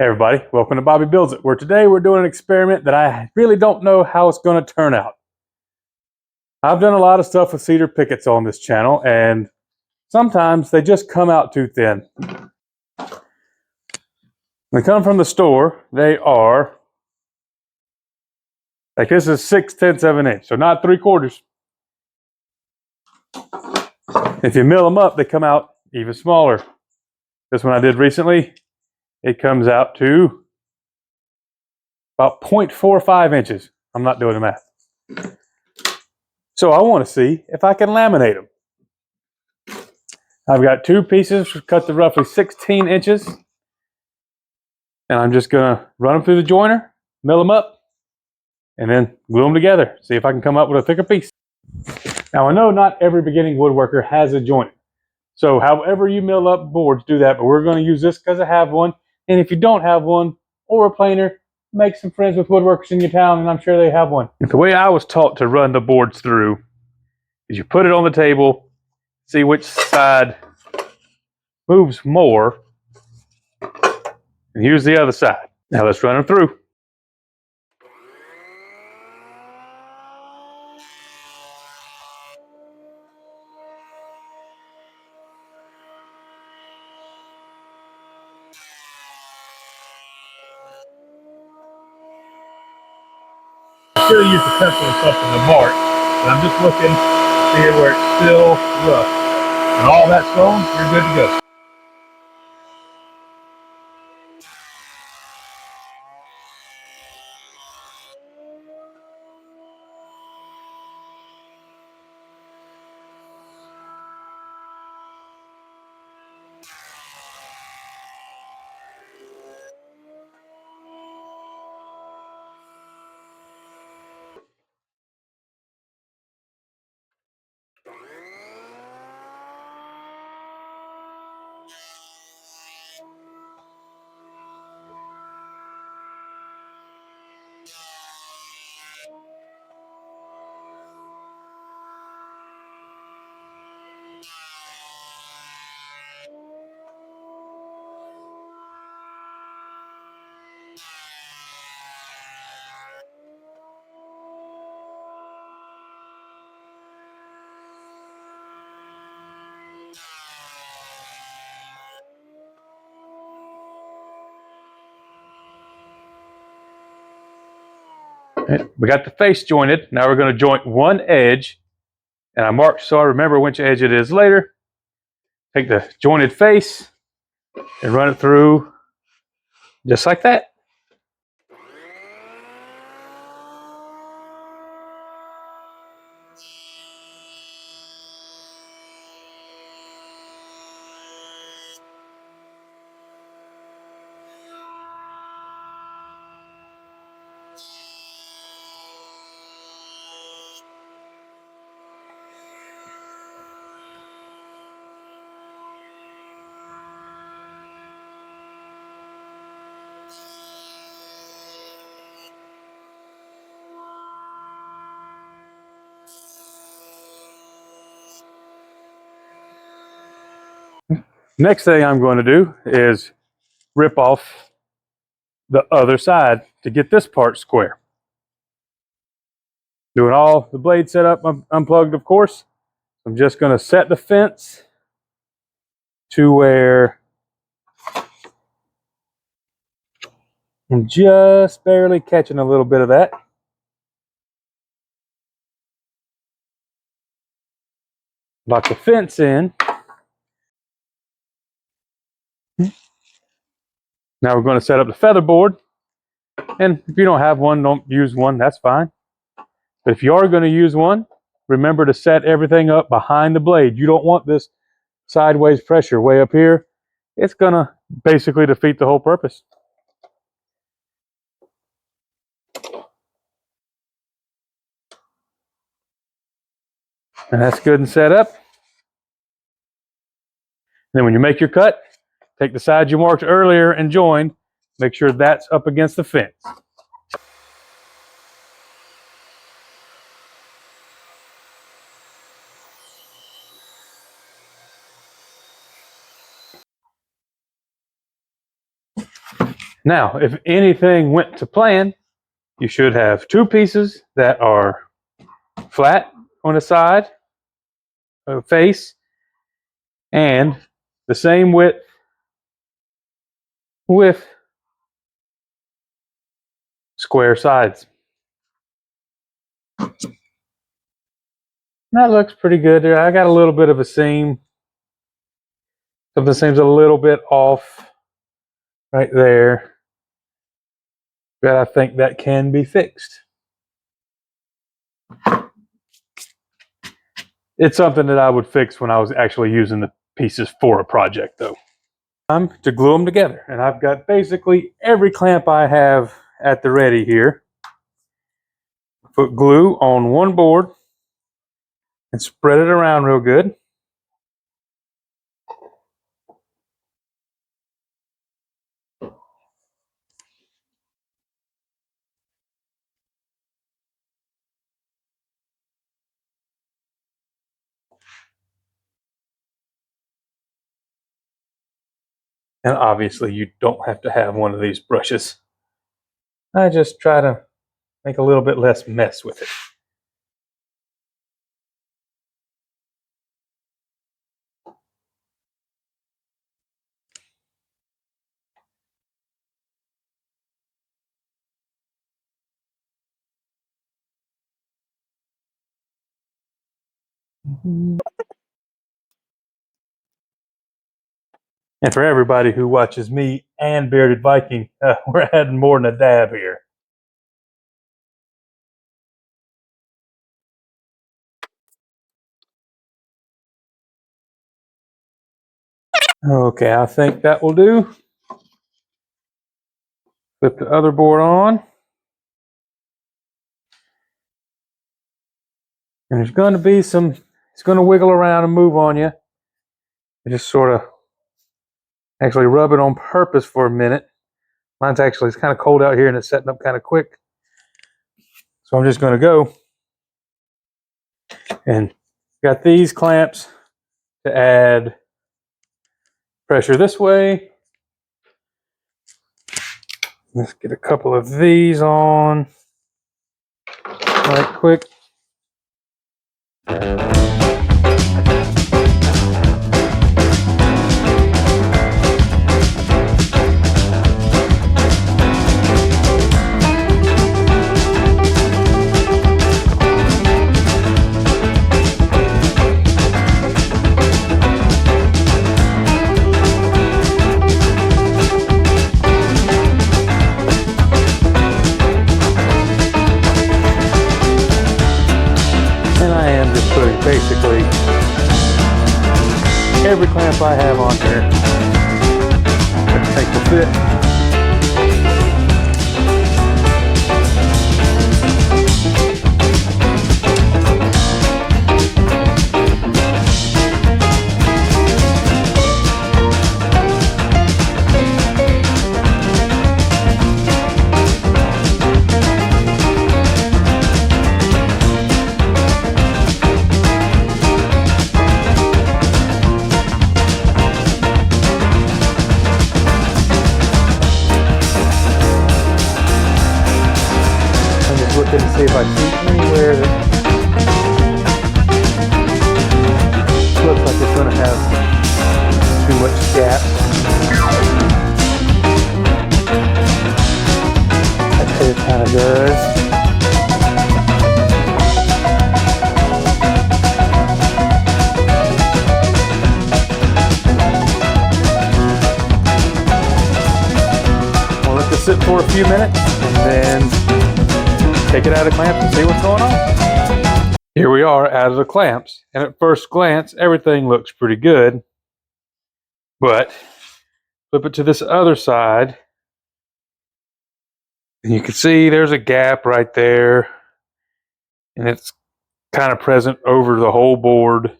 Hey everybody, welcome to Bobby Builds It, where today we're doing an experiment that I really don't know how it's going to turn out. I've done a lot of stuff with cedar pickets on this channel, and sometimes they just come out too thin. When they come from the store, they are, like this is 6/10 of an inch, so not 3/4. If you mill them up, they come out even smaller. This one I did recently, it comes out to about 0.45 inches. I'm not doing the math. So I want to see if I can laminate them. I've got two pieces cut to roughly 16 inches. And I'm just going to run them through the joiner, mill them up, and then glue them together. See if I can come up with a thicker piece. Now I know not every beginning woodworker has a joiner. So however you mill up boards, do that. But we're going to use this because I have one. And if you don't have one or a planer, make some friends with woodworkers in your town, and I'm sure they have one. The way I was taught to run the boards through is you put it on the table, see which side moves more, and use the other side. Now let's run them through. Still use the pencil and something to mark, but I'm just looking to see where it's still rough. And all that's gone, you're good to go. We got the face jointed. Now we're going to joint one edge, and I marked so I remember which edge it is later. Take the jointed face and run it through just like that. Next thing I'm going to do is rip off the other side to get this part square. Doing all the blade setup unplugged, of course. I'm just going to set the fence to where I'm just barely catching a little bit of that. Lock the fence in. Now we're going to set up the feather board. And if you don't have one, don't use one, that's fine. But if you are going to use one, remember to set everything up behind the blade. You don't want this sideways pressure way up here. It's going to basically defeat the whole purpose. And that's good and set up. Then when you make your cut, take the side you marked earlier and joined. Make sure that's up against the fence. Now, if anything went to plan, you should have two pieces that are flat on the side of face and the same width with square sides. That looks pretty good there. I got a little bit of a seam. Something seems a little bit off right there, but I think that can be fixed. It's something that I would fix when I was actually using the pieces for a project though. Time to glue them together, and I've got basically every clamp I have at the ready here. Put glue on one board and spread it around real good. And obviously you don't have to have one of these brushes. I just try to make a little bit less mess with it. And for everybody who watches me and Bearded Viking, we're adding more than a dab here. Okay, I think that will do. Flip the other board on. And there's going to be some, it's going to wiggle around and move on you. You just sort of actually rub it on purpose for a minute. Mine's actually, it's kind of cold out here and it's setting up kind of quick. So I'm just going to go and got these clamps to add pressure this way. Let's get a couple of these on right quick. Basically, every clamp I have on here, let's take the fit. Looking to see if I see anywhere that looks like it's going to have too much gap. I'd say it kind of does. I'll let this sit for a few minutes and then take it out of the clamps and see what's going on. Here we are out of the clamps, and at first glance everything looks pretty good, but flip it to this other side and you can see there's a gap right there, and it's kind of present over the whole board,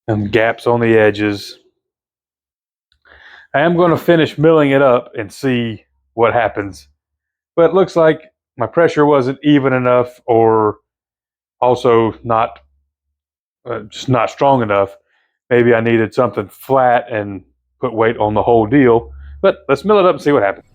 and gaps on the edges. I am going to finish milling it up and see what happens, but it looks like my pressure wasn't even enough, or also not just not strong enough. Maybe I needed something flat and put weight on the whole deal. But let's mill it up and see what happens.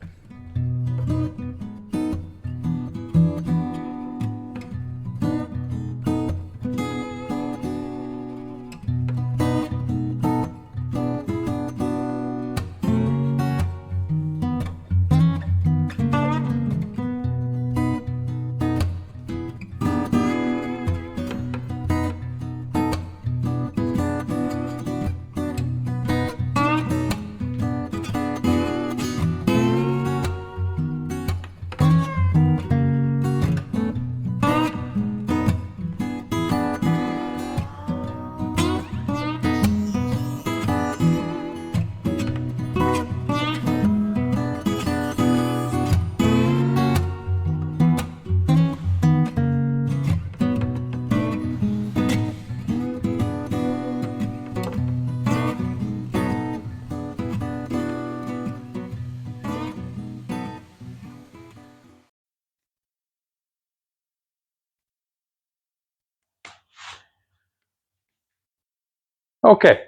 Okay,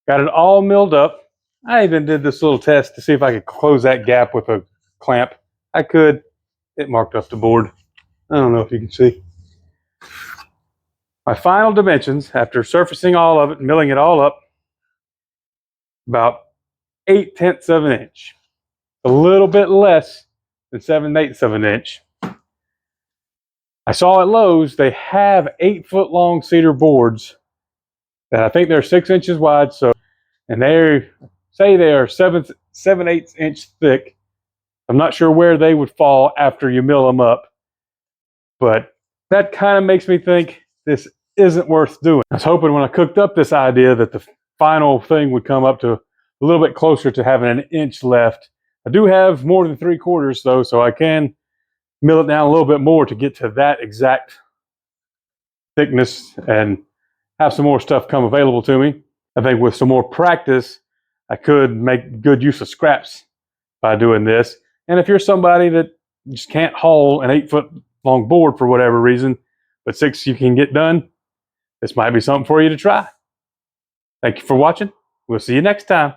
got it all milled up. I even did this little test to see if I could close that gap with a clamp. I could. It marked up the board. I don't know if you can see. My final dimensions, after surfacing all of it, milling it all up, about 8/10 of an inch. A little bit less than 7/8 of an inch. I saw at Lowe's they have 8-foot long cedar boards that I think they're 6 inches wide, and they say they are 7/8 inch thick. I'm not sure where they would fall after you mill them up, but that kind of makes me think this isn't worth doing. I was hoping when I cooked up this idea that the final thing would come up to a little bit closer to having an inch left. I do have more than 3/4 though, so I can mill it down a little bit more to get to that exact thickness and have some more stuff come available to me. I think with some more practice, I could make good use of scraps by doing this. And if you're somebody that just can't haul an 8-foot long board for whatever reason, but 6 you can get done, this might be something for you to try. Thank you for watching. We'll see you next time.